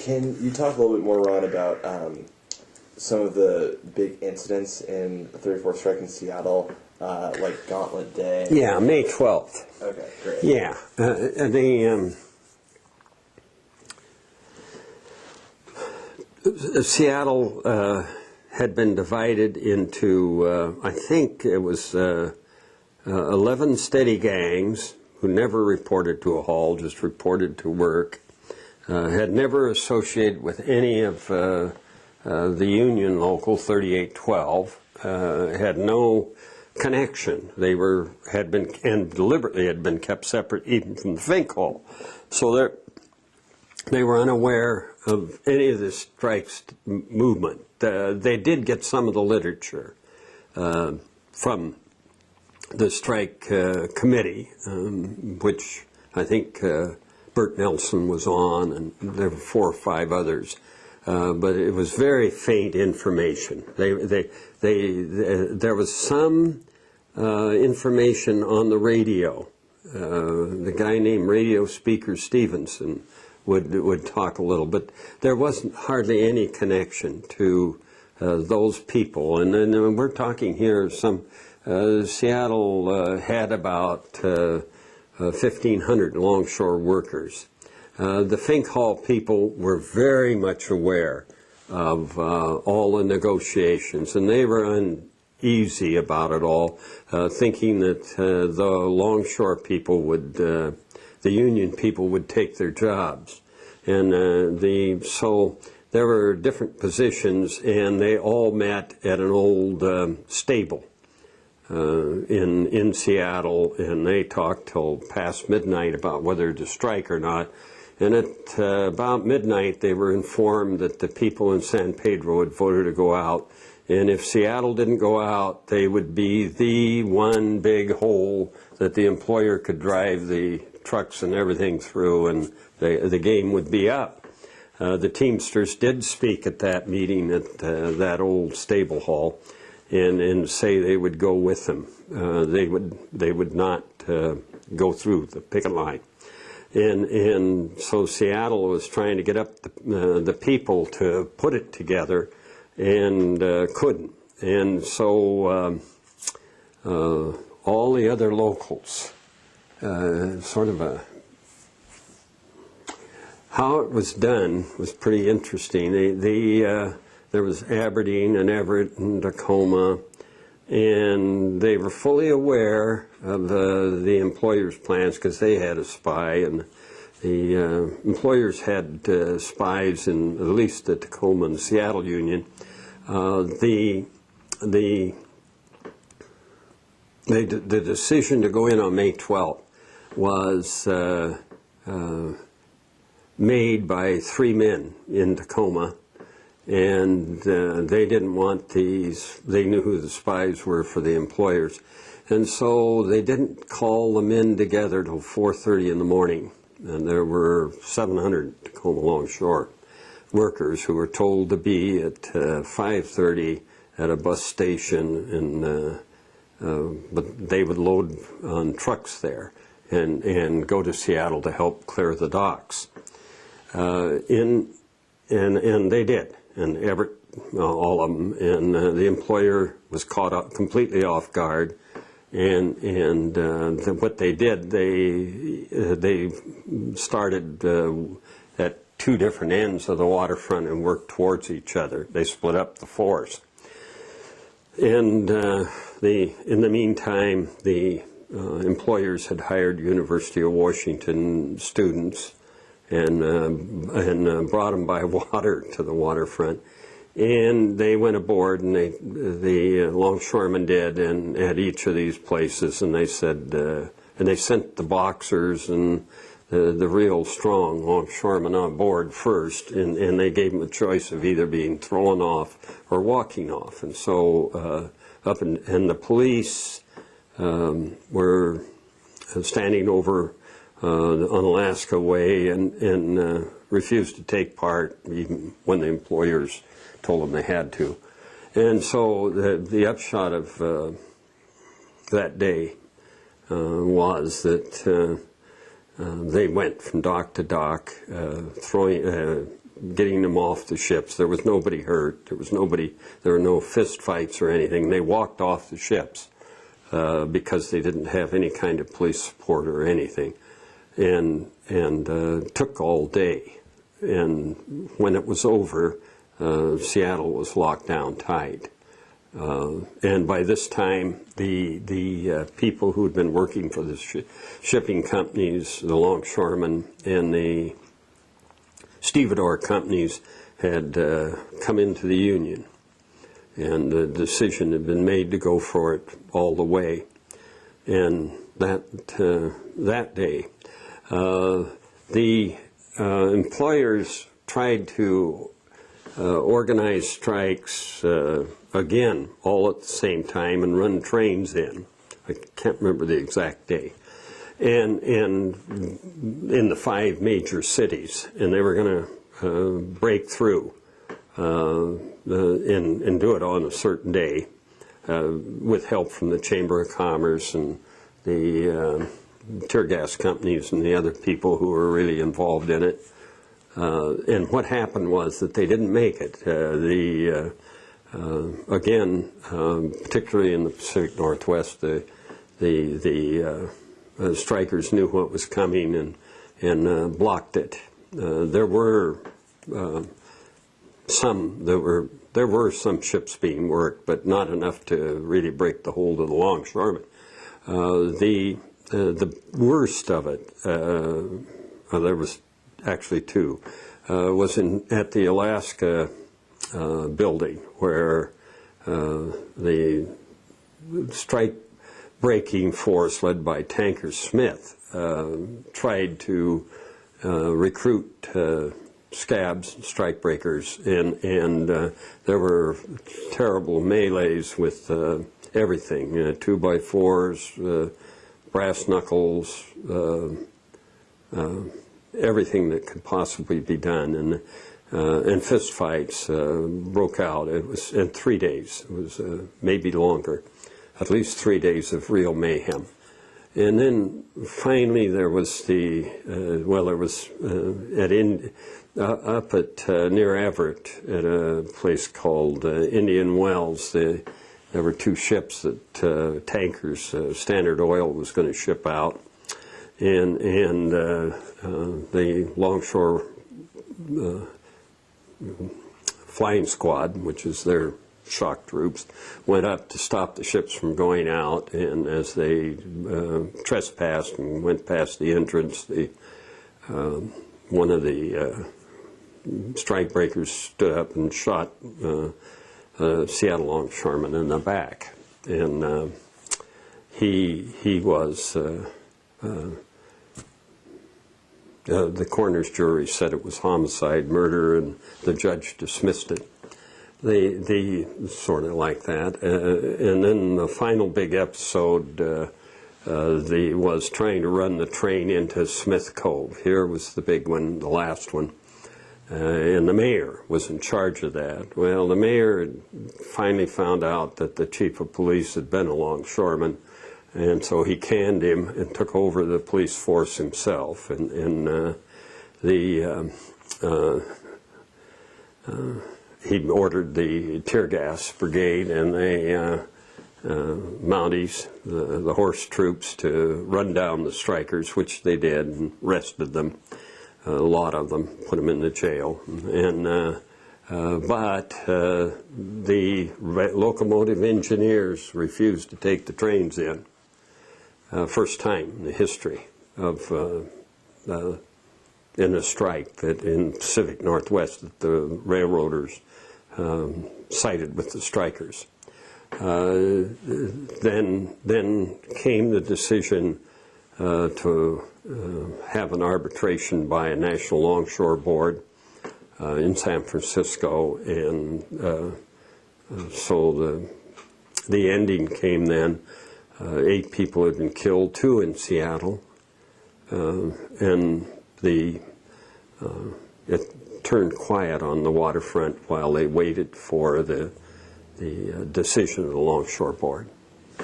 Can you talk a little bit more, Ron, about some of the big incidents in the 34th strike in Seattle, like Gauntlet Day? Yeah, May 12th. Okay, great. Yeah, Seattle had been divided into, I think it was 11 steady gangs who never reported to a hall, just reported to work, had never associated with any of the union local 3812, had no connection. They had been, and deliberately had been kept separate even from the Fink Hall. So they were unaware of any of the strikes movement. They did get some of the literature from the strike committee, which I think Bert Nelson was on, and there were 4 or 5 others. But it was very faint information. There was some information on the radio. The guy named Radio Speaker Stevenson would talk a little, but there wasn't hardly any connection to those people. And then we're talking here some Seattle had about 1,500 longshore workers. The Fink Hall people were very much aware of all the negotiations, and they were uneasy about it all, thinking that the longshore people would, the union people would take their jobs. And so there were different positions, and they all met at an old stable in Seattle, and they talked till past midnight about whether to strike or not. And at about midnight, they were informed that the people in San Pedro had voted to go out. And if Seattle didn't go out, they would be the one big hole that the employer could drive the trucks and everything through, and the game would be up. The Teamsters did speak at that meeting at that old stable hall and say they would go with them. They would not go through the picket line. And so Seattle was trying to get up the people to put it together, and couldn't. And so all the other locals, sort of how it was done was pretty interesting. There was Aberdeen and Everett and Tacoma, and they were fully aware of the employers' plans because they had a spy, and the employers had spies in at least the Tacoma and Seattle Union. The decision to go in on May 12th was made by 3 men in Tacoma, and they didn't want these. They knew who the spies were for the employers, and so they didn't call the men together till 4:30 in the morning. And there were 700 Tacoma Longshore workers who were told to be at 5:30 at a bus station, and but they would load on trucks there and go to Seattle to help clear the docks. And they did, and Everett, all of them, and the employer was caught up completely off guard. And what they did, they started at 2 different ends of the waterfront and worked towards each other. They split up the force. And in the meantime, the employers had hired University of Washington students and brought them by water to the waterfront. And they went aboard, and the longshoremen did, and at each of these places, and they said, and they sent the boxers and the real strong longshoremen on board first, and they gave them a choice of either being thrown off or walking off. And so and the police were standing over on Alaska Way and refused to take part, even when the employers told them they had to. And so the upshot of that day was that they went from dock to dock, getting them off the ships. There was nobody hurt. There were no fist fights or anything. They walked off the ships because they didn't have any kind of police support or anything, and took all day. And when it was over, Seattle was locked down tight. And by this time, the people who had been working for the shipping companies, the longshoremen, and the stevedore companies had come into the union. And the decision had been made to go for it all the way. And that day, the employers tried to organize strikes again, all at the same time, and run trains in. I can't remember the exact day. And in the 5 major cities, and they were going to break through and do it on a certain day with help from the Chamber of Commerce and the tear gas companies and the other people who were really involved in it. And what happened was that they didn't make it. Again, particularly in the Pacific Northwest, the strikers knew what was coming and blocked it. There were some ships being worked, but not enough to really break the hold of the longshoremen. The worst of it, there was actually 2, was at the Alaska building, where the strike-breaking force led by Tanker Smith tried to recruit scabs, strikebreakers, and there were terrible melees with everything, 2x4s, brass knuckles, everything that could possibly be done, and fist fights broke out. It was in 3 days. It was maybe longer, at least 3 days of real mayhem. And then finally there was up at near Everett at a place called Indian Wells. There were 2 ships that tankers, Standard Oil was going to ship out, and the Longshore Flying Squad, which is their shock troops, went up to stop the ships from going out, and as they trespassed and went past the entrance, one of the strikebreakers stood up and shot Seattle longshoreman in the back, and he was the coroner's jury said it was homicide, murder, and the judge dismissed it. They sort of like that. And then the final big episode was trying to run the train into Smith Cove. Here was the big one, the last one. And the mayor was in charge of that. Well, the mayor finally found out that the chief of police had been a longshoreman, and so he canned him and took over the police force himself. He ordered the tear gas brigade and the Mounties, the horse troops, to run down the strikers, which they did, and arrested them, a lot of them, put them in the jail. But the locomotive engineers refused to take the trains in. First time in the history of in a strike that in Pacific Northwest that the railroaders sided with the strikers. Then came the decision to have an arbitration by a national longshore board in San Francisco, and so the ending came then. 8 people had been killed, 2 in Seattle, and it turned quiet on the waterfront while they waited for the decision of the Longshore Board.